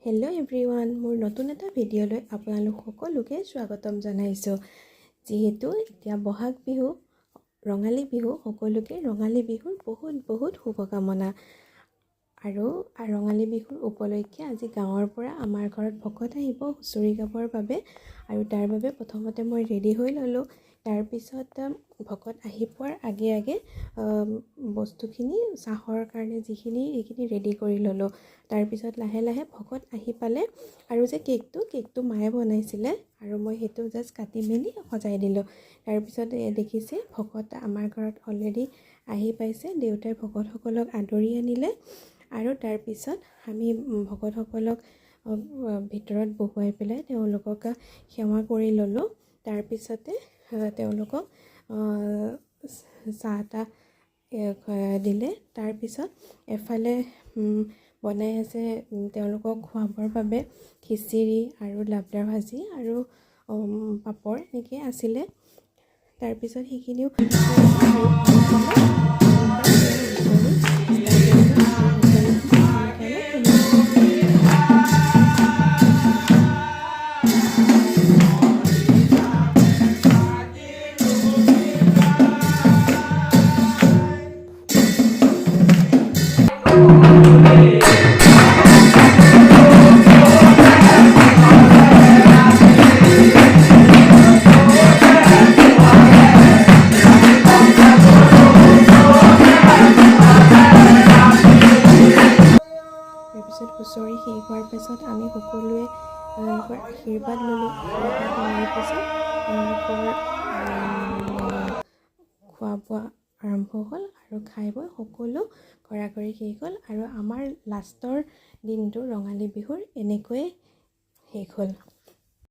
Hello' everyone, মোৰ নতুন এটা ভিডিঅ'লৈ আপোনালোক সকলোকে স্বাগতম জনাইছোঁ। যিহেতু এতিয়া বহাগ বিহু, ৰঙালী বিহু, সকলোকে ৰঙালী বিহুৰ বহুত শুভকামনা। আৰু ৰঙালী বিহুৰ উপলক্ষে আজি গাঁৱৰ পৰা আমাৰ ঘৰত ভকত আহিব হুঁচৰি গাবৰ বাবে, আৰু তাৰ বাবে প্ৰথমতে মই ৰেডি হৈ ল'লোঁ। তাৰপিছত ভকত আহি পোৱাৰ আগে বস্তুখিনি চাহৰ কাৰণে এইখিনি ৰেডি কৰি ল'লোঁ। তাৰপিছত লাহে লাহে ভকত আহি পালে, আৰু যে কেকটো মায়ে বনাইছিলে, আৰু মই সেইটো জাষ্ট কাটি মেলি সজাই দিলোঁ। তাৰপিছত দেখিছে ভকত আমাৰ ঘৰত অলৰেডি আহি পাইছে। দেউতাই ভকতসকলক আদৰি আনিলে, আৰু তাৰপিছত আমি ভকতসকলক ভিতৰত বহুৱাই পেলাই তেওঁলোকক সেৱা কৰি ল'লোঁ। তাৰপিছতে তেওঁলোকক চাহ তাহ দিলে। তাৰপিছত এফালে বনাই আছে তেওঁলোকক খুৱাবৰ বাবে খিচিৰি আৰু লাবৰা ভাজি আৰু পাপৰ এনেকৈ আছিলে। তাৰপিছত সেইখিনিও হুঁচৰি শেষ হোৱাৰ পিছত আমি সকলোৱে তেওঁলোকৰ আশীৰ্বাদ ল'লোঁ। আশীৰ্বাদ লোৱাৰ পিছত তেওঁলোকৰ খোৱা বোৱা আৰম্ভ হ'ল, আৰু খাই বৈ সকলো কৰাকৰি শেষ হ'ল, আৰু আমাৰ লাষ্টৰ দিনটো ৰঙালী বিহুৰ এনেকৈয়ে শেষ হ'ল।